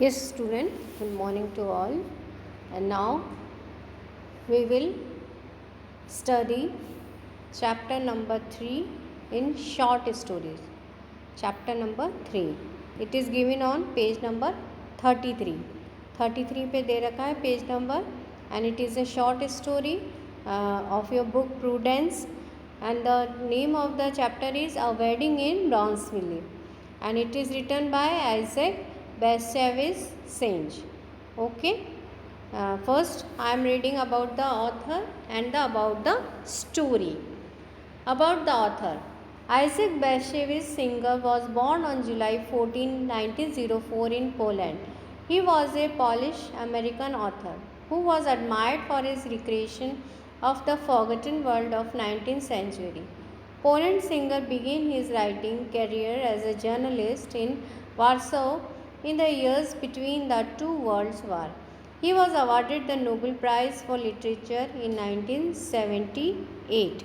Yes, student, good morning to all. And now we will study chapter number 3 in short stories. Chapter number 3. It is given on page number 33. 33 पे दे रखा है page number, and it is a short story of your book Prudence, and the name of the chapter is A Wedding in Bronzeville, and it is written by Isaac Bashevis Sage. Okay. First I am reading about the author and about the story. About the author, Isaac Bashevis Singer was born on July 14, 1904 in Poland. He was a Polish American author who was admired for his recreation of the forgotten world of 19th century. Poland Singer began his writing career as a journalist in Warsaw in the years between the two world wars. He was awarded the Nobel Prize for Literature in 1978.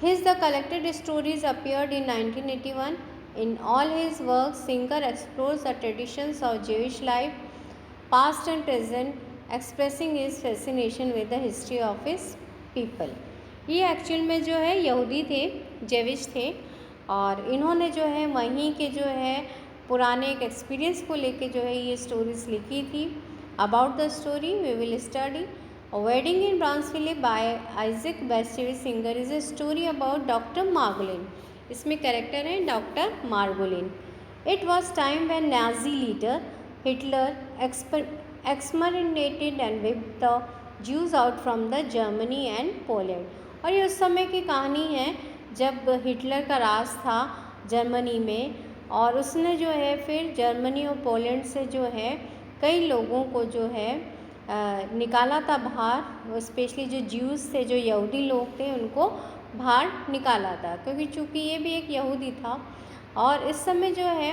His The Collected Stories appeared in 1981. In all his works, Singer explores the traditions of Jewish life, past and present, expressing his fascination with the history of his people. ये actual में जो है यहूदी थे, Jewish थे, और इन्होंने जो है वहीं के जो है पुराने एक एक्सपीरियंस को लेके जो है ये स्टोरीज लिखी थी. About the story we will study A Wedding in Bronzeville by Isaac Bashevis Singer is a story about Dr. Margolin. इसमें कैरेक्टर है doctor Margolin. It was time when Nazi leader Hitler exterminated and whipped the Jews out from the Germany and Poland. और ये उस समय की कहानी है जब हिटलर का राज था जर्मनी में, और उसने जो है फिर जर्मनी और पोलैंड से जो है कई लोगों को जो है निकाला था बाहर, स्पेशली जो ज्यूज़ थे, जो यहूदी लोग थे, उनको बाहर निकाला था, क्योंकि चूँकि ये भी एक यहूदी था. और इस समय जो है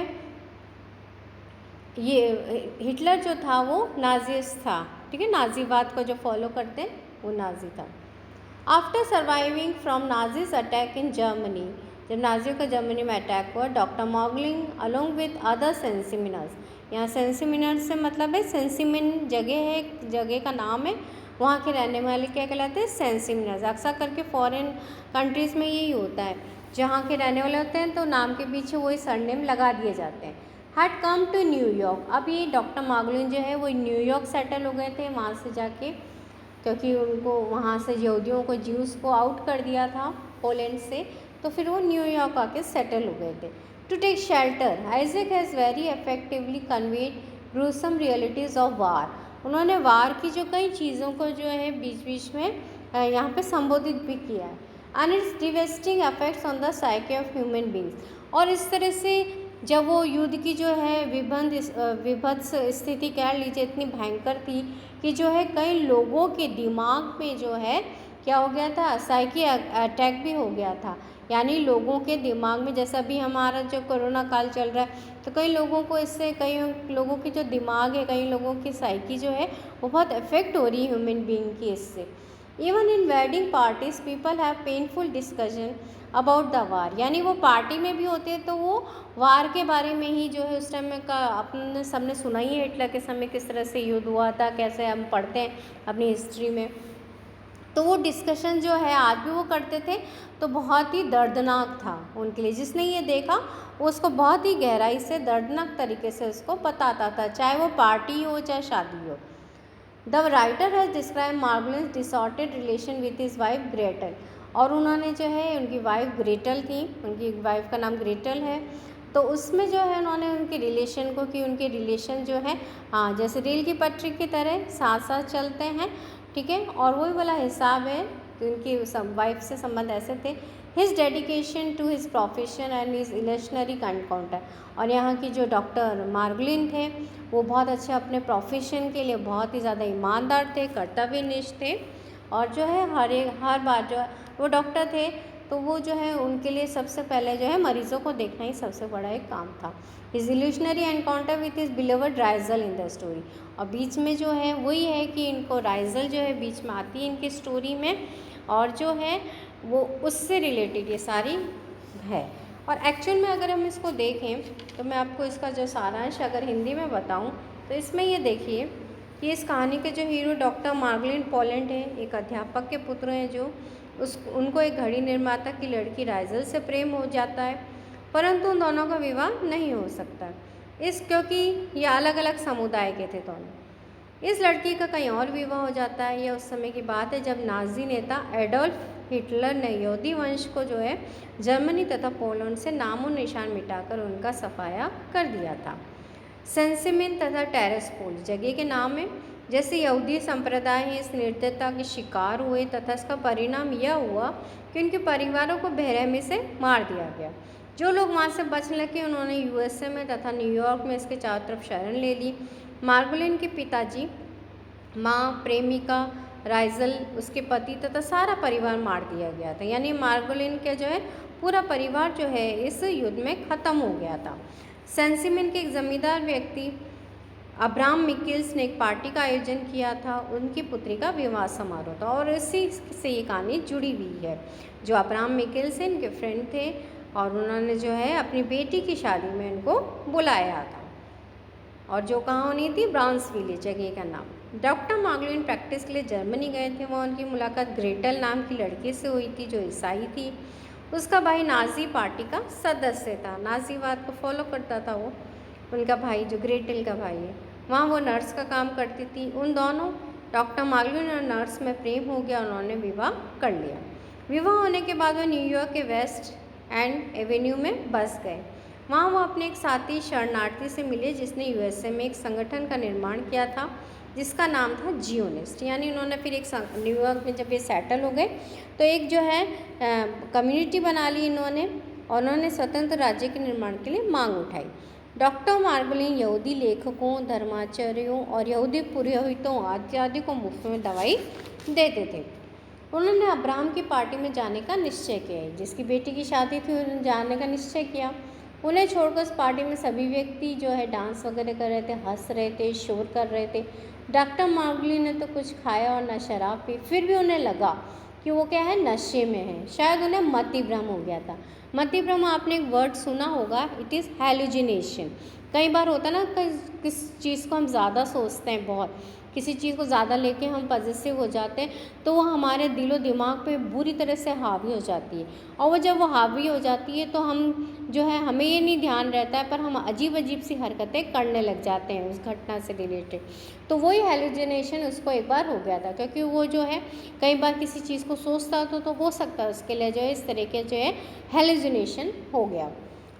ये हिटलर जो था वो नाजिस्ट था, ठीक है, नाजीवाद को जो फॉलो करते हैं वो नाजी था. After surviving from Nazis attack in Germany, जब नाजियों का जर्मनी में अटैक हुआ, डॉक्टर मॉगलिंग अलोंग विद अदर सेंसिमिनर्स, यहाँ सेंसिमिनर से मतलब है सेंसिमिन जगह है, एक जगह का नाम है, वहाँ के रहने वाले क्या कहलाते हैं, सेंसिमिनर्स. अक्सर करके फॉरेन कंट्रीज़ में यही होता है, जहाँ के रहने वाले होते हैं तो नाम के पीछे वही सरनेम लगा दिए जाते हैं. हैड कम टू न्यूयॉर्क, अब ये डॉक्टर मॉगलिन जो है वो न्यूयॉर्क सेटल हो गए थे वहाँ से जाके, क्योंकि उनको वहाँ से यहूदियों को, ज्यूज़ को आउट कर दिया था पोलैंड से, तो फिर वो न्यूयॉर्क आके सेटल हो गए थे. To take shelter, Isaac has very effectively conveyed gruesome realities of war. उन्होंने वार की जो कई चीज़ों को जो है बीच बीच में यहाँ पे संबोधित भी किया है. And its devastating effects on the psyche of human beings. और इस तरह से जब वो युद्ध की जो है विभत्स स्थिति कह लीजिए इतनी भयंकर थी कि जो है कई लोगों के दिमाग में जो है क्या हो गया था, साइकी अटैक भी हो गया था. यानी लोगों के दिमाग में, जैसा अभी हमारा जो कोरोना काल चल रहा है, तो कई लोगों को इससे, कई लोगों की जो दिमाग है, कई लोगों की साइकी जो है वो बहुत इफेक्ट हो रही है ह्यूमन बीइंग की इससे. Even in wedding parties people have painful discussion about the war. यानी वो पार्टी में भी होते हैं तो वो वार के बारे में ही जो है उस टाइम में का अपने सबने सुना ही है, हिटलर के समय किस तरह से युद्ध हुआ था, कैसे हम पढ़ते हैं अपनी हिस्ट्री में, तो वो डिस्कशन जो है आज भी वो करते थे. तो बहुत ही दर्दनाक था उनके लिए. जिसने ये देखा वो उसको बहुत ही गहराई से दर्दनाक तरीके से उसको बताता था, चाहे वो पार्टी हो चाहे शादी हो. The writer has describe Margolin's disordered relation with his wife Gretel. और उन्होंने जो है, उनकी वाइफ ग्रेटल थी, उनकी वाइफ का नाम ग्रेटल है, तो उसमें जो है उन्होंने उनके रिलेशन को कि उनके रिलेशन जो है हाँ जैसे रेल की पटरी की तरह साथ साथ चलते हैं, ठीक है, और वही वाला हिसाब है कि उनकी वाइफ से संबंध ऐसे थे. His dedication to his profession and his illusionary encounter. और यहाँ की जो डॉक्टर मार्गलिन थे वो बहुत अच्छे अपने प्रोफेशन के लिए बहुत ही ज़्यादा ईमानदार थे, कर्तव्यनिष्ठ थे, और जो है हर बार जो वो डॉक्टर थे तो वो जो है उनके लिए सबसे पहले जो है मरीज़ों को देखना ही सबसे बड़ा एक काम था. His illusionary encounter with his beloved Raizel in the story. और बीच में जो है वही है कि इनको राइजल जो है बीच में आती है इनकी स्टोरी में, और जो है वो उससे रिलेटेड ये सारी है. और एक्चुअल में अगर हम इसको देखें तो मैं आपको इसका जो सारांश अगर हिंदी में बताऊं तो इसमें ये देखिए कि इस कहानी के जो हीरो डॉक्टर मार्गलिन पोलैंड हैं, एक अध्यापक के पुत्र हैं जो उनको एक घड़ी निर्माता की लड़की राइजल से प्रेम हो जाता है, परंतु उन दोनों का विवाह नहीं हो सकता क्योंकि ये अलग अलग समुदाय के थे दोनों। इस लड़की का कहीं और विवाह हो जाता है। यह उस समय की बात है जब नाजी नेता एडोल्फ हिटलर ने यहूदी वंश को जो है जर्मनी तथा पोलैंड से नामो निशान मिटाकर उनका सफाया कर दिया था। सेंसिमिन तथा टेरेस्पोल जगह के नाम है। जैसे यहूदी संप्रदाय इस निर्दयता के शिकार हुए तथा इसका परिणाम यह हुआ कि उनके परिवारों को बेरहमी से मार दिया गया। जो लोग वहाँ से बचने लगे उन्होंने यूएसए में तथा न्यूयॉर्क में इसके चारों तरफ शरण ले ली। मार्गलिन के पिताजी, माँ, प्रेमिका राइजल, उसके पति तथा सारा परिवार मार दिया गया था। यानी मार्गलिन का जो है पूरा परिवार जो है इस युद्ध में ख़त्म हो गया था। सेंसिमिन के एक जमींदार व्यक्ति अब्राहम मिकेल्स ने एक पार्टी का आयोजन किया था। उनकी पुत्री का विवाह समारोह था और इसी से ये कहानी जुड़ी हुई है। जो अब्राहम मिकेल्स हैं इनके फ्रेंड थे और उन्होंने जो है अपनी बेटी की शादी में इनको बुलाया था और जो कहाँ होनी थी, ब्राउन्सविल जगह का नाम। डॉक्टर मार्गलिन प्रैक्टिस के लिए जर्मनी गए थे। वहाँ उनकी मुलाकात ग्रेटल नाम की लड़की से हुई थी जो ईसाई थी। उसका भाई नाजी पार्टी का सदस्य था, नाजीवाद को फॉलो करता था वो। उनका भाई जो ग्रेटल का भाई है वहाँ वो नर्स का काम करती थी। उन दोनों डॉक्टर मार्गलिन और नर्स में प्रेम हो गया, उन्होंने विवाह कर लिया। विवाह होने के बाद वो न्यूयॉर्क के वेस्ट एंड एवेन्यू में बस गए। वहाँ वो अपने एक साथी शरणार्थी से मिले जिसने यूएसए में एक संगठन का निर्माण किया था जिसका नाम था जियोनिस्ट। यानी उन्होंने फिर एक न्यूयॉर्क में जब ये सेटल हो गए तो एक जो है कम्युनिटी बना ली इन्होंने और उन्होंने स्वतंत्र राज्य के निर्माण के लिए मांग उठाई। डॉक्टर मार्गलिन यहूदी लेखकों, धर्माचार्यों और यहूदी पुरोहितों इत्यादि को मुफ्त में दवाई देते थे। उन्होंने अब्राहम की पार्टी में जाने का निश्चय किया, जिसकी बेटी की शादी थी उन्होंने जाने का निश्चय किया। उन्हें छोड़कर उस पार्टी में सभी व्यक्ति जो है डांस वगैरह कर रहे थे, हंस रहे थे, शोर कर रहे थे। डॉक्टर मार्गलिन ने तो कुछ खाया और न शराब पी, फिर भी उन्हें लगा कि वो क्या है, नशे में है। शायद उन्हें मति भ्रम हो गया था। मति भ्रम आपने एक वर्ड सुना होगा, इट इज़ हेलुजिनेशन। कई बार होता है ना, किस चीज़ को हम ज़्यादा सोचते हैं, बहुत किसी चीज़ को ज़्यादा लेके हम पॉजिटिव हो जाते हैं तो वो हमारे दिलो दिमाग पे बुरी तरह से हावी हो जाती है। और वो जब वो हावी हो जाती है तो हम जो है, हमें ये नहीं ध्यान रहता है पर हम अजीब अजीब सी हरकतें करने लग जाते हैं उस घटना से रिलेटेड। तो वही हेलुजिनेशन उसको एक बार हो गया था, क्योंकि वो जो है कई बार किसी चीज़ को सोचता तो हो सकता है उसके लिए जो है इस तरह के जो है हेलुजिनेशन हो गया।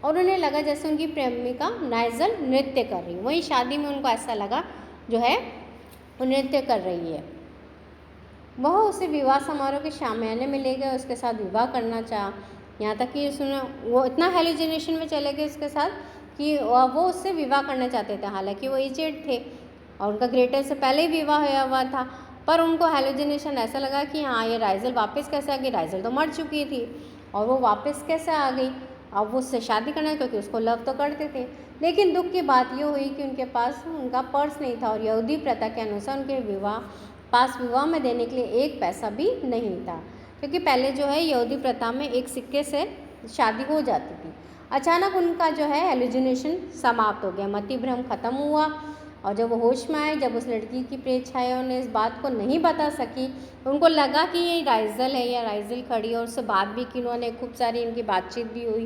और उन्हें लगा जैसे उनकी प्रेमिका नाइजल नृत्य कर रही, वहीं शादी में उनको ऐसा लगा जो है नृत्य कर रही है। वह उसे विवाह समारोह के शामियाने में ले गए, उसके साथ विवाह करना चाहा। यहाँ तक कि वो इतना हेलुजिनेशन में चले गए उसके साथ कि वो उससे विवाह करना चाहते थे। हालांकि वो एजेड थे और उनका ग्रेटर से पहले ही विवाह होया हुआ था, पर उनको हेलुजिनेशन ऐसा लगा कि हाँ, ये राइजल वापस कैसे आ गई। राइजल तो मर चुकी थी और वो वापस कैसे आ गई। अब वो उससे शादी करना, क्योंकि उसको लव तो करते थे। लेकिन दुख की बात ये हुई कि उनके पास उनका पर्स नहीं था और यहूदी प्रथा के अनुसार उनके विवाह में देने के लिए एक पैसा भी नहीं था, क्योंकि पहले जो है यहूदी प्रथा में एक सिक्के से शादी हो जाती थी। अचानक उनका जो है हेलुजिनेशन समाप्त हो गया, मति भ्रम खत्म हुआ और जब वो होश में आए, जब उस लड़की की प्रेत छाया उन्हें इस बात को नहीं बता सकी, उनको लगा कि ये राइजल है या राइजल खड़ी, और उससे बात भी की उन्होंने, खूब सारी इनकी बातचीत भी हुई,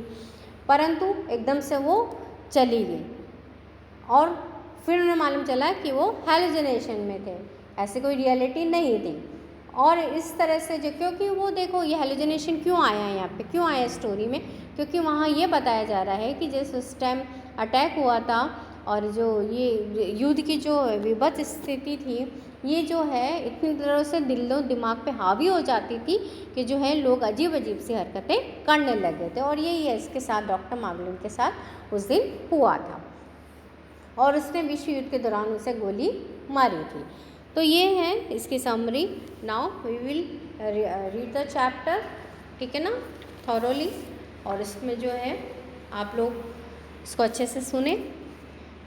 परंतु एकदम से वो चली गई और फिर उन्हें मालूम चला कि वो हेलुजिनेशन में थे, ऐसे कोई रियलिटी नहीं थी। और इस तरह से जो, क्योंकि वो देखो ये हेलुजिनेशन क्यों आया है यहाँ पे, क्यों आया स्टोरी में, क्योंकि वहाँ ये बताया जा रहा है कि जिस उस टाइम अटैक हुआ था और जो ये युद्ध की जो विभत्स स्थिति थी, ये जो है इतनी तरह से दिलो दिमाग पे हावी हो जाती थी कि जो है लोग अजीब अजीब सी हरकतें करने लगे थे। और यही है इसके साथ डॉक्टर मार्गलिन के साथ उस दिन हुआ था और उसने विश्व युद्ध के दौरान उसे गोली मारी थी। तो ये है इसकी summary. Now we will read the chapter, ठीक है ना, थॉरोली, और इसमें जो है आप लोग इसको अच्छे से सुने।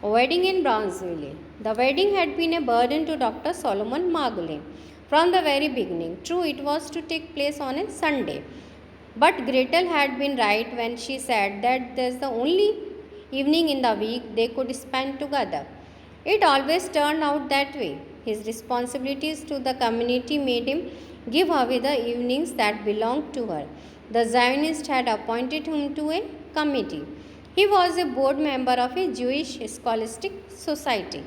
Wedding in Brownsville. The wedding had been a burden to Dr. Solomon Margolin from the very beginning. True, it was to take place on a Sunday, But Gretel had been right when she said that that's the only evening in the week they could spend together. It always turned out that way. His responsibilities to the community made him give away the evenings that belonged to her. The Zionist had appointed him to a committee. He was a board member of a Jewish scholastic society.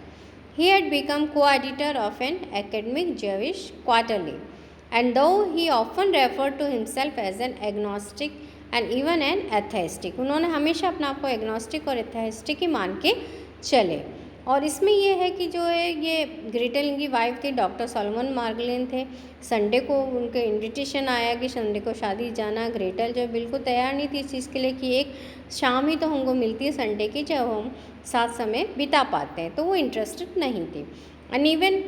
He had become co-editor of an academic Jewish quarterly. And though he often referred to himself as an agnostic and even an atheistic, उन्होंने हमेशा अपने आप को agnostic और एथेइस्टिक ही मान के चले. और इसमें ये है कि जो है ये ग्रेटल इनकी वाइफ थी, डॉक्टर सॉलोमन मार्गलिन थे. संडे को उनके इनविटेशन आया कि संडे को शादी जाना. ग्रेटल जो बिल्कुल तैयार नहीं थी इस चीज़ के लिए कि एक शाम ही तो हमको मिलती है संडे की जब हम साथ समय बिता पाते हैं, तो वो इंटरेस्टेड नहीं थी. And even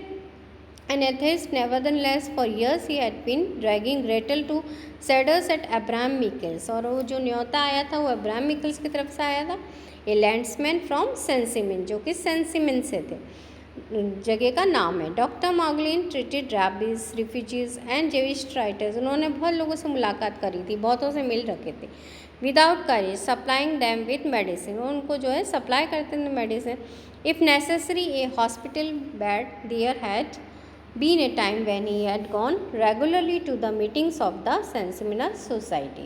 an atheist, nevertheless, for years he had been dragging Gretel to cedars at Abraham Michaels. और वो जो न्योता आया था वो अब्राहम मिकल्स की तरफ से आया था, ए लैंड्समैन फ्रॉम सेंसिमिन, जो कि सेंसिमिन से थे, जगह का नाम है. Doctor Margolin treated rabbis, refugees and Jewish writers. उन्होंने बहुत लोगों से मुलाकात करी थी, बहुतों से मिल रखे थे. Without courage supplying them with medicine, उनको जो है सप्लाई करते थे medicine. If necessary a hospital bed there had been a time when he had gone regularly to the meetings of the Sensimina Society.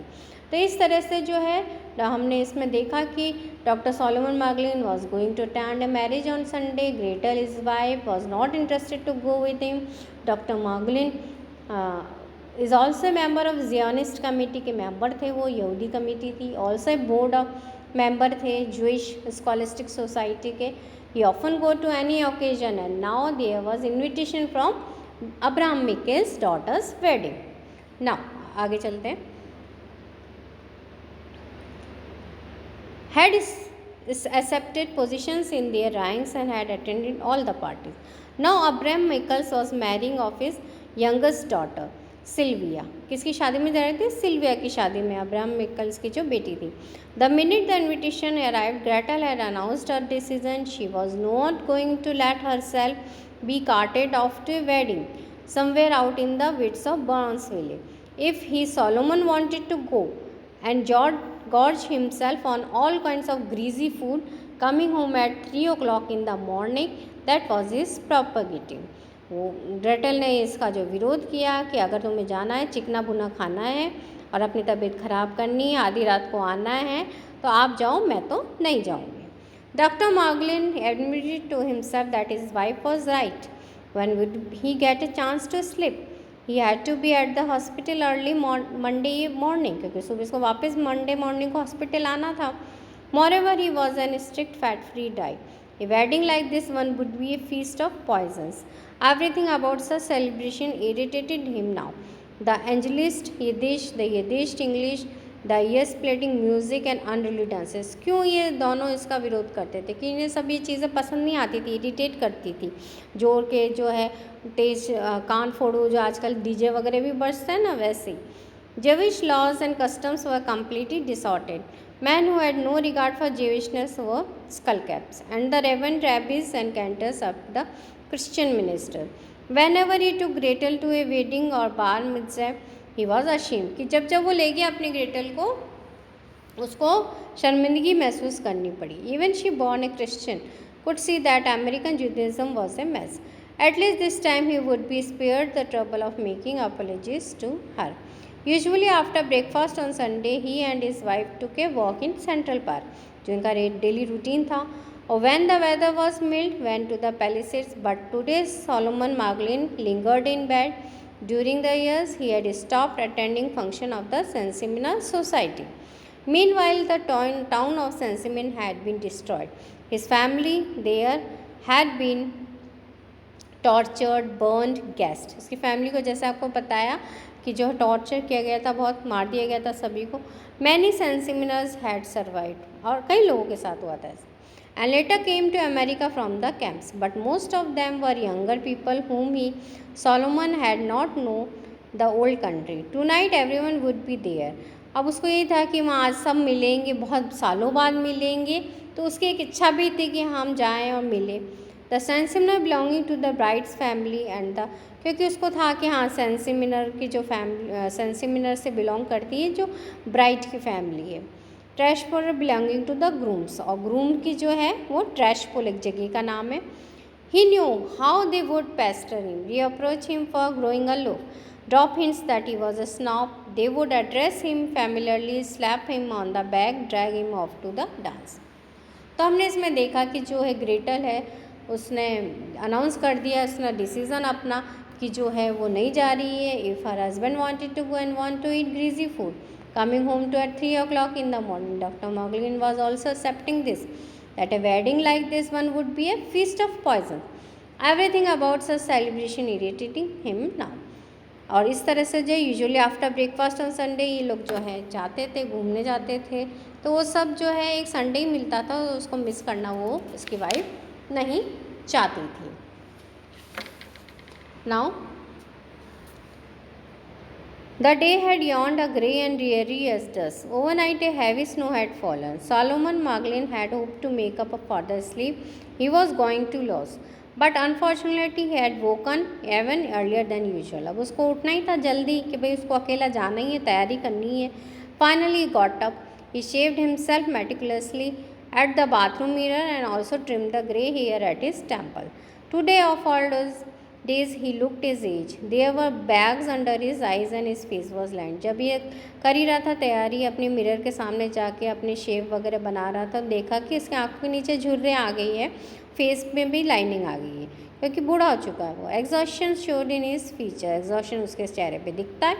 तो इस तरह से जो है हमने इसमें देखा कि doctor Solomon Margolin was going to attend a marriage on Sunday. Gretel his wife was not interested to go with him. Doctor Margolin is also member of Zionist committee के मेंबर थे, वो यहूदी कमेटी थी. Also board of member थे Jewish scholastic society के. He often go to any occasion, and now there was invitation from Abraham Michael's daughter's wedding. Now आगे चलते हैं. Had accepted positions in their ranks and had attended all the parties. Now Abraham Michaels was marrying of his youngest daughter Sylvia. किसकी शादी में जा रहे थे? Sylvia की शादी में, अब्राहम मिकल्स की जो बेटी थी. The minute the invitation arrived, Gretel had announced her decision. She was not going to let herself be carted off to a wedding somewhere out in the wilds of Burnsville. If he Solomon wanted to go and gorge himself on all kinds of greasy food, coming home at 3 o'clock in the morning, that was his prerogative. वो Gretel ने इसका जो विरोध किया कि अगर तुम्हें जाना है, चिकना भुना खाना है और अपनी तबीयत ख़राब करनी है, आधी रात को आना है, तो आप जाओ, मैं तो नहीं जाऊँगी. Doctor Margolin admitted to himself that his wife was right. When would he get a chance to sleep? He had to be at the hospital early Monday morning, क्योंकि सुबह को वापस मंडे मॉर्निंग को हॉस्पिटल आना था. Moreover, he was on a strict fat-free diet. A wedding like this one would be a feast of poisons. Everything about such celebration irritated him now. The Angelist, the Yiddish English, the ear-splitting music and unruly dances. क्यों ये दोनों इसका विरोध करते थे? कि इन्हें सब ये चीज़ें पसंद नहीं आती थी, इरिटेट करती थी. जोर के जो है तेज कान फोड़ो, जो आजकल डीजे वगैरह भी बजते हैं ना, वैसे ही. Jewish laws and customs were completely distorted. Men who had no regard for Jewishness were skullcaps, and the reverend rabbis and cantors of the Christian minister. Whenever he took Gretel to a wedding or bar mitzvah, he was ashamed. कि जब वो ले गया अपने Gretel को, उसको शर्मिंदगी महसूस करनी पड़ी. Even she, born a Christian, could see that American Judaism was a mess. At least this time he would be spared the trouble of making apologies to her. Usually after breakfast on Sunday, he and his wife took a walk in Central Park, जो इनका daily routine था. Or when the weather was mild, went to the Palisades. But today Solomon Margolin lingered in bed. During the years, he had stopped attending function of the Sensimina Society. Meanwhile, the town of Sensimin had been destroyed. His family there had been tortured, burned, gassed. उसकी family को जैसे आपको बताया कि जो torture किया गया था, बहुत मार दिया गया था सभी को. मैनी सेंसिमिनर्स हैड सर्वाइव्ड, और कई लोगों के साथ हुआ था. And later came to America from the camps, but most of them were younger people whom he Solomon had not known the old country. Tonight everyone would be there. अब उसको ये था कि वहाँ आज सब मिलेंगे, बहुत सालों बाद मिलेंगे, तो उसकी एक इच्छा भी थी कि हम जाएं और मिलें. The Sensiminer belonging to the bride's family and the, क्योंकि उसको था कि हाँ सेंसिमिनर की जो फैमिली, सेंसिमिनर से बिलोंग करती है जो ब्राइड की फैमिली है। ट्रैशपोल बिलोंगिंग टू द ग्रूम्स, और ग्रूम की जो है वो ट्रैशपोल एक जगह का नाम है। He knew how they would pester him, reapproach him for growing aloof, drop hints that he was a snob. They would address him familiarly, slap him on the back, drag him off to the dance. तो हमने इसमें देखा कि जो है Gretel है उसने announce कर दिया, उसने डिसीज़न अपना कि जो है वो नहीं जा रही है। If her husband wanted to go and want to eat greasy food coming home to at 3 o'clock in the morning, Dr. Moglin was also accepting this, that a wedding like this one would be a feast of poison. Everything about such celebration irritating him now. और इस तरह से जो usually after breakfast on Sunday ये लोग जो है जाते थे, घूमने जाते थे, तो वो सब जो है एक संडे ही मिलता था, तो उसको मिस करना वो उसकी वाइफ नहीं चाहती थी। Now the day had yawned a grey and dreary as dusk. Overnight a heavy snow had fallen. Solomon Maglin had hoped to make up for the sleep he was going to lose. But unfortunately he had woken even earlier than usual. अब उसको उठना ही था जल्दी कि भाई उसको अकेला जाना ही है, तैयारी करनी है। Finally he got up. He shaved himself meticulously at the bathroom mirror and also trimmed the grey hair at his temple. Today of all days he looked his age. There were bags under his eyes and his face was lined. जब ये कर ही रहा था तैयारी, अपने mirror के सामने जाके अपने शेव वगैरह बना रहा था, देखा कि इसके आँखों के नीचे झुर्रियाँ आ गई है, फेस में भी लाइनिंग आ गई है क्योंकि बूढ़ा हो चुका है वो। Exhaustion showed in his feature, exhaustion उसके चेहरे पे दिखता है।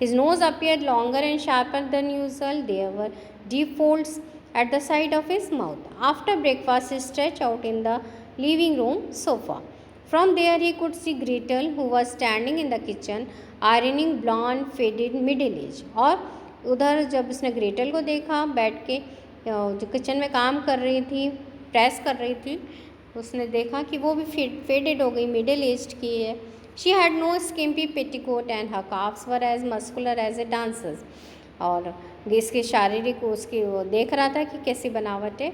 His nose appeared longer and sharper than usual. There were deep folds at the side of his mouth. After breakfast he stretched out in the living room sofa. From there he could see Gretel, who was standing in the kitchen ironing blonde faded middle age. और उधर जब उसने Gretel को देखा बैठ के जो kitchen में काम कर रही थी, प्रेस कर रही थी, उसने देखा कि वो भी फेडेड हो गई, मिडिल एज की है। She had no skimpy petticoat and her calves were as muscular as a dancer's. और इसके शारीरिक उसकी वो देख रहा था कि कैसी बनावट है।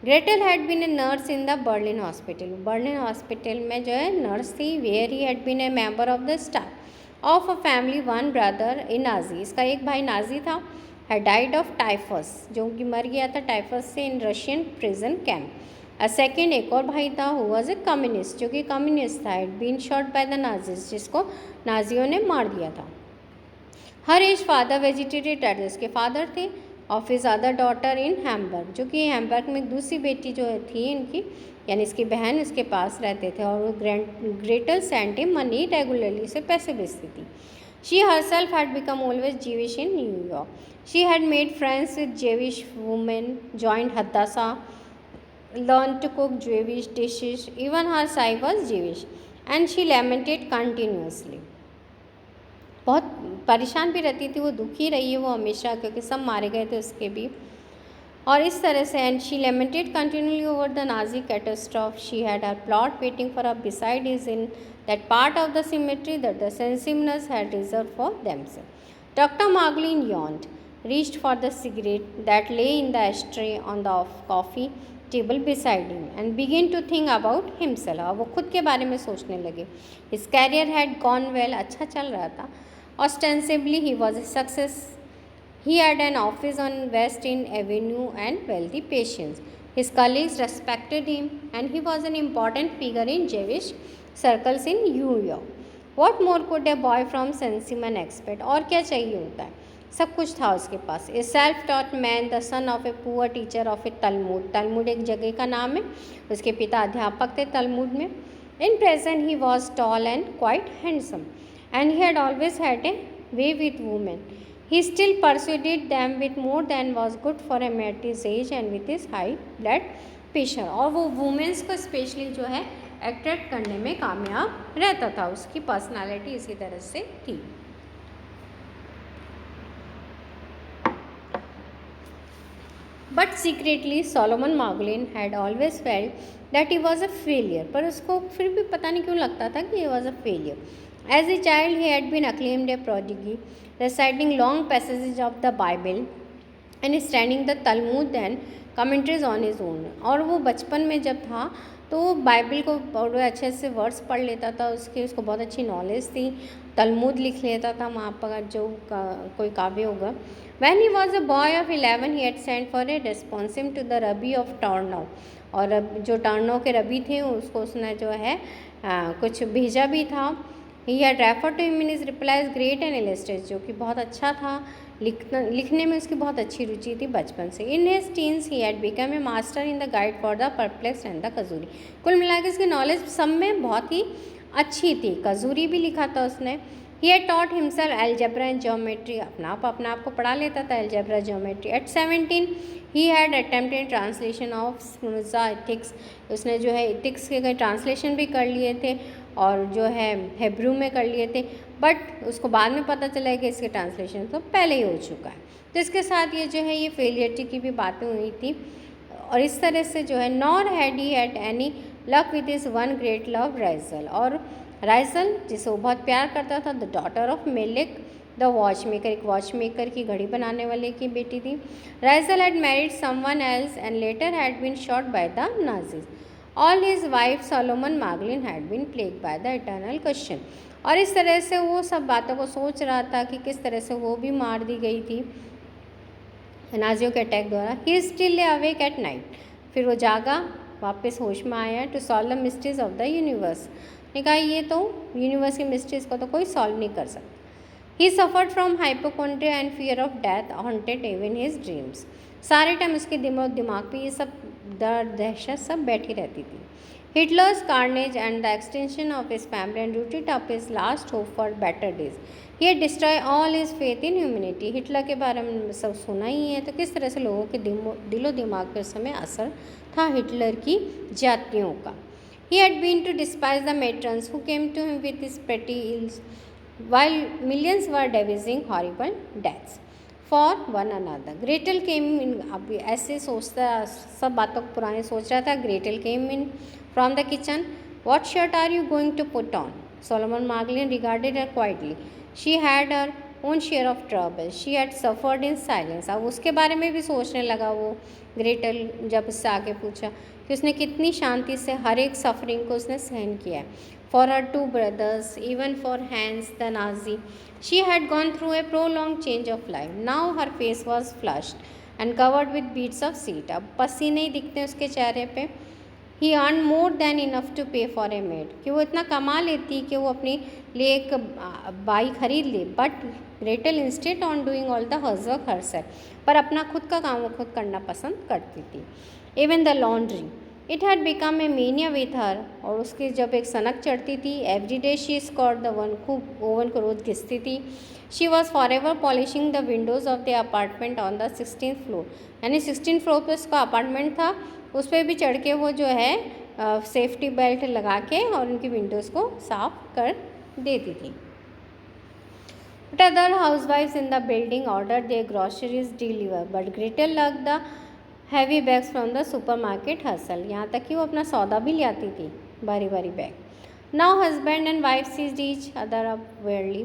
Gretel had been a nurse in the Berlin hospital, Berlin hospital में जो है नर्स थी। Where he had been a member of the staff of a family, one brother a Nazi, इसका एक भाई नाजी था। हैड डाइड ऑफ टाइफस, जो कि मर गया था टाइफस से इन Russian prison camp. A second, एक और भाई था, हु वॉज ए कम्युनिस्ट, जो कि कम्युनिस्ट था। Had been shot by the Nazis, जिसको नाजियों ने मार दिया था। Her age father vegetarian dad, इसके फादर थे। Of his other daughter in Hamburg, जो कि हैम्बर्ग में दूसरी बेटी जो थी इनकी, यानी इसकी बहन इसके पास रहते थे, और वो Gretel sent him money regularly, से पैसे भेजती थी। She herself had become always Jewish in New York. She had made friends with Jewish women, joined Hadassah, learned to cook Jewish dishes. Even her side was Jewish, and she lamented continuously. बहुत परेशान भी रहती थी वो, दुखी रही है वो हमेशा, क्योंकि सब मारे गए थे उसके भी। और इस तरह से, and she lamented continually over the Nazi catastrophe. She had her plot waiting for a beside is in that part of the cemetery that the सेंसिमनस had reserve for themselves. Doctor Margolin yawned, reached for the cigarette that lay in the ashtray on the coffee table beside him, and began to think about himself. वो खुद के बारे में सोचने लगे. His career had gone well, अच्छा चल रहा था. Ostensibly he was a success. He had an office on West End Avenue and wealthy patients. His colleagues respected him, and he was an important figure in Jewish circles in New York. What more could a boy from Sensiman expect? और क्या चाहिए होता है, सब कुछ था उसके पास. A self taught man, the son of a poor teacher of a Talmud. Talmud एक जगह का नाम है, उसके पिता अध्यापक थे तलमुड में. In present he was tall and quite handsome, and he had always had a way with women. He still persuaded them with more than was good for a man his age and with his high blood pressure. और वो women's को specially जो है attract करने में कामयाब रहता था. उसकी पर्सनालिटी इसी तरह से थी. But secretly Solomon Margolin had always felt that he was a failure. पर उसको फिर भी पता नहीं क्यों लगता था कि he was a failure. As a child he had been acclaimed a prodigy, reciting long passages of the Bible and studying the Talmud and commentaries on his own. और वो बचपन में जब था तो बाइबल को बड़े अच्छे से वर्ड्स पढ़ लेता था, उसको बहुत अच्छी नॉलेज थी। तलमुद लिख लेता था वहाँ पर जो कोई काव्य होगा। When he was a boy of 11, he had sent for a responsive to the Rabbi of Tornau, और जो टर्नो के रबी थे उसको उसने जो है कुछ भेजा भी था। He had referred to him in his replies great and illustrious, जो कि बहुत अच्छा था, लिखने में उसकी बहुत अच्छी रुचि थी बचपन से। In his teens he had become a master in the guide for the perplex and the Kuzari. कुल मिलाकर इसकी नॉलेज सब में बहुत ही अच्छी थी। कजूरी भी लिखा था उसने। He had taught himself algebra and geometry, अपना आप को पढ़ा लेता था algebra geometry. At 17 he had attempted translation of Spinoza ethics, उसने जो है एथिक्स के कई ट्रांसलेशन भी कर लिए थे और जो है हेब्रू में कर लिए थे, बट उसको बाद में पता चला कि इसके ट्रांसलेशन तो पहले ही हो चुका है। तो इसके साथ ये जो है ये फेलियरिटी की भी बातें हुई थी। और इस तरह से जो है nor had he had any luck with his one great love Raizel, और राइजल जिसे वो बहुत प्यार करता था, the daughter of Melech the watchmaker, एक वॉचमेकर की घड़ी बनाने वाले की बेटी थी। Raizel had married someone else and later had been shot by the Nazis. All his wife Solomon Margolin had been plagued by the eternal question. और इस तरह से वो सब बातों को सोच रहा था कि किस तरह से वो भी मार दी गई थी नाजियों के अटैक द्वारा। He still awake at night, फिर वो जागा, वापस होश में आया। To solve the mysteries of the universe, ने कहा ये तो यूनिवर्स की मिस्ट्रीज को तो कोई सॉल्व नहीं कर सकता। ही suffered from hypochondria and fear of death haunted even his dreams, सारे टाइम उसके दिमाग पे ये सब दर्द दहशत सब बैठी रहती थी। Hitler's carnage and the extension of his family and rooted up his last hope for better days, ये destroy all his faith in humanity. Hitler के बारे में सब सुना ही है, तो किस तरह से लोगों के दिलो दिमाग पर उस समय असर था हिटलर की जातियों का। He had been to despise the matrons who came to him with his petty ills, while millions were devising horrible deaths for one another. Gretel came in, अब ऐसे सोचता सब बातों को पुराने सोच रहा था। Gretel came in from the kitchen. What shirt are you going to put on? Solomon Margolin regarded her quietly. She had her own share of trouble. She had suffered in silence. अब उसके बारे में भी सोचने लगा वो Gretel, जब उससे आगे पूछा कि उसने कितनी शांति से हर एक सफरिंग को उसने सहन किया है। For her two brothers, even for Hans the Nazi, she had gone through a prolong change of life. Now her face was flushed and covered with beads of sweat, अब पसीने ही दिखते हैं उसके चेहरे पे। He earn more than enough to pay for a maid, कि वो इतना कमा लेती कि वो अपने लिए एक बाई खरीद ले। But Gretel instead on doing all the housework herself, पर अपना खुद का काम वो खुद करना पसंद करती थी। Even the laundry, it had become a mania with her, और उसकी जब एक सनक चढ़ती थी। Every day she scoured the oven, खूब ओवन को रोज घिसती थी। She was forever polishing the windows of the apartment on the 16th floor, यानी 16th फ्लोर पर उसका अपार्टमेंट था, उस पर भी चढ़ के वो जो है सेफ्टी बेल्ट लगा के और उनकी विंडोज़ को साफ कर देती थी। But other housewives in the building ordered their groceries delivered, but Gretel lugged the heavy bags from the supermarket herself. यहाँ तक कि वो अपना सौदा भी ले आती थी, बारी बारी bag. Now husband and wife seized each other up weirdly,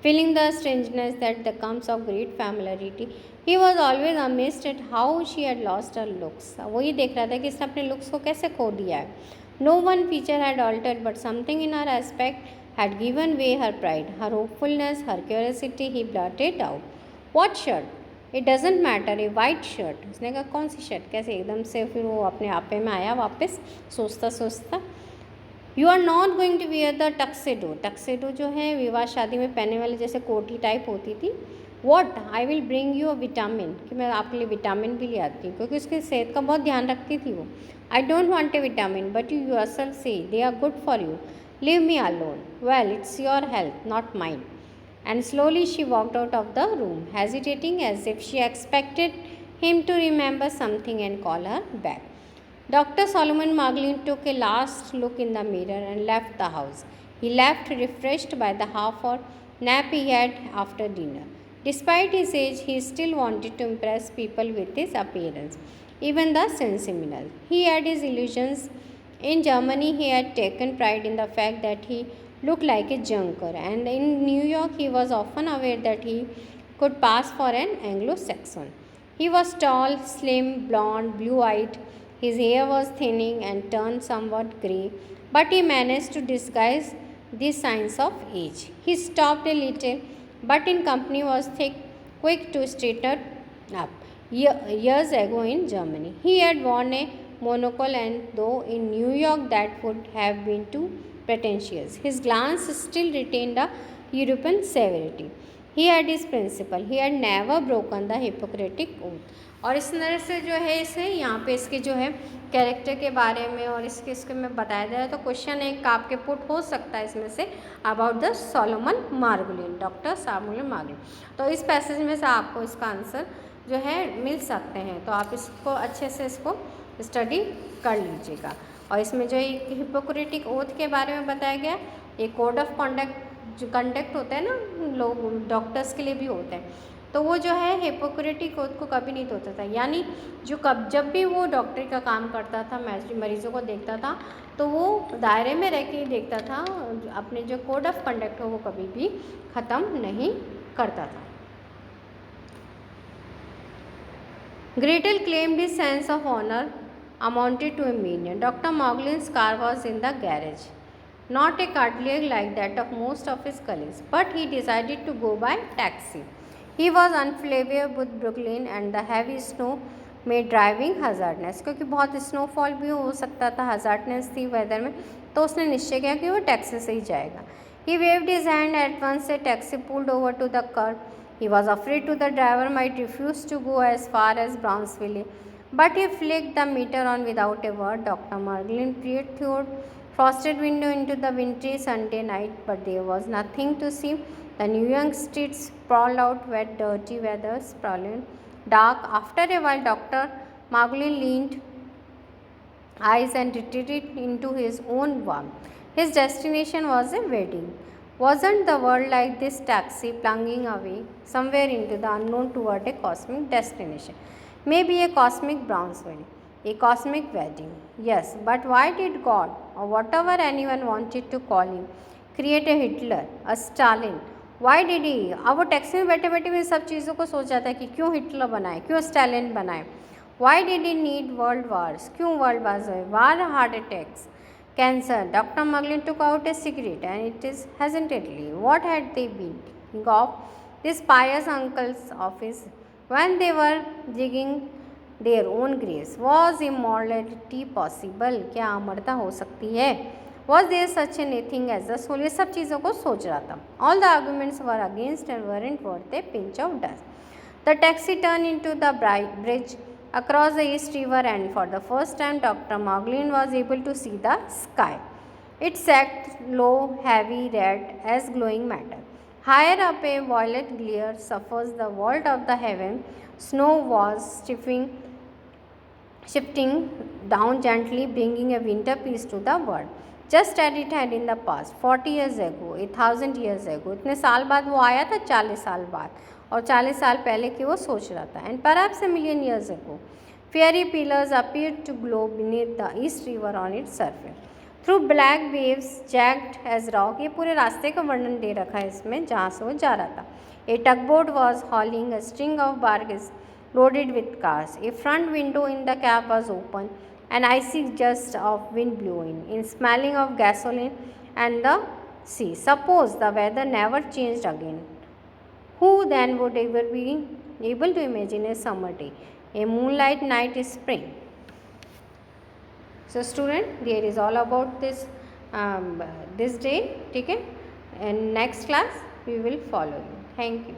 feeling the strangeness that comes of great familiarity. He was always amazed at how she had lost her looks. वो ये देख रहा था कि इसने अपने looks को कैसे खो दिया है। No one feature had altered, but something in her aspect had given way her pride, her hopefulness, her curiosity. He blurted out, "What shirt? It doesn't matter, a white shirt." उसने कहा कौन सी shirt? कैसे एकदम से फिर वो अपने आपे में आया वापस, सोचता सोचता। You are not going to wear the tuxedo. Tuxedo जो है विवाह शादी में पहनने वाले जैसे कोटी टाइप होती थी। What? I will bring you a vitamin, कि मैं आपके लिए विटामिन भी ले आती हूँ, क्योंकि उसकी सेहत का बहुत ध्यान रखती थी वो। I don't want a vitamin, but you yourself say they are good for you. Leave me alone. Well, it's your health, not mine. And slowly she walked out of the room, hesitating as if she expected him to remember something and call her back. Dr. Solomon Margolin took a last look in the mirror and left the house. He left refreshed by the half-hour nap he had after dinner. Despite his age, he still wanted to impress people with his appearance, even the sensiminal. He had his illusions. In Germany, he had taken pride in the fact that he looked like a junker, and in New York, he was often aware that he could pass for an Anglo-Saxon. He was tall, slim, blond, blue-eyed, His hair was thinning and turned somewhat grey, but he managed to disguise the signs of age. He stopped a little, but in company was quick to straighten up. Years ago in Germany, he had worn a monocle, and though in New York that would have been too pretentious, his glance still retained a European severity. He had his principle. He had never broken the Hippocratic oath. और इस तरह से जो है इसे यहाँ पे इसके जो है कैरेक्टर के बारे में और इसके में बताया जाए तो क्वेश्चन एक आपके पुट हो सकता है इसमें से about the Solomon Margulin, doctor Solomon Margulin. तो इस पैसेज में से आपको इसका आंसर जो है मिल सकते हैं, तो आप इसको अच्छे से इसको स्टडी कर लीजिएगा। और इसमें जो एक हिपोक्रेटिक ओथ के बारे में बताया गया, एक कोड ऑफ कॉन्डक्ट जो कंडक्ट होता है ना लोग डॉक्टर्स के लिए भी होते हैं, तो वो जो है हिपोक्रेटिक ओथ को कभी नहीं तोड़ता था। यानी जो जब भी वो डॉक्टरी का काम करता था, मरीजों को देखता था, तो वो दायरे में रह के देखता था, अपने जो कोड ऑफ कंडक्ट हो वो कभी भी ख़त्म नहीं करता था। Gretel claimed his sense of honor amounted to a million. Dr. Moglin's car was in the garage, not a Cadillac like that of most of his colleagues, but he decided to go by taxi. He was unfamiliar with Brooklyn and the heavy snow made driving hazardous, क्योंकि बहुत snowfall भी हो सकता था, hazardous थी weather में, तो उसने निश्चय किया कि वो टैक्सी से ही जाएगा। He waved his hand at once. A taxi pulled over to the curb. He was afraid the driver might refuse to go as far as Brownsville, but he flicked the meter on without a word. Dr. Margolin peered through frosted window into the wintry Sunday night, but there was nothing to see. The New York streets sprawled out, wet, dirty weather, sprawling, dark. After a while, Dr. Margolin leaned eyes and retreated into his own warmth. His destination was a wedding. Wasn't the world like this taxi plunging away somewhere into the unknown toward a cosmic destination? Maybe a cosmic Brownsville, a cosmic wedding. Yes, but why did God, or whatever anyone wanted to call him, create a Hitler, a Stalin? Why did he? अब वो taxi में बैठे बैठे भी सब चीज़ों को सोचा था कि क्यों हिटलर बनाए, क्यों स्टालिन बनाए? Why did he need world wars? क्यों वर्ल्ड वार्स हुए? War, heart attacks, cancer. Dr. Muglin took out a cigarette and it is hesitantly. What had they been thinking of? These pious uncles of his when they were digging their own graves. Was immortality possible? क्या अमरता हो सकती है? Was there such a thing as the soul? ये सब चीज़ों को सोच रहा था. All the arguments were against and weren't worth a pinch of dust. The taxi turned into the bridge across the East River, and for the first time Dr. Moglin was able to see the sky. It sat low, heavy, red as glowing matter. Higher up, a violet glare suffers the vault of the heaven. Snow was shifting down gently, bringing a winter peace to the world. Just as it had in the past, 40 years ago, 1,000 years ago. इतने साल बाद वो आया था, 40 साल बाद, और 40 साल पहले की वो सोच रहा था. And perhaps a million years ago, fiery pillars appeared to glow beneath the East River on its surface. Through black waves, jagged as rock, ये पूरे रास्ते का वर्णन दे रखा है इसमें जहाँ से वो जा रहा था. A tugboat was hauling a string of barges loaded with cars. A front window in the cab was open. An icy gust of wind blew in smelling of gasoline and the sea. Suppose the weather never changed again. Who then would ever be able to imagine a summer day, a moonlight night is spring? So student, there is all about this this day. ठीक है, and next class we will follow you. Thank you.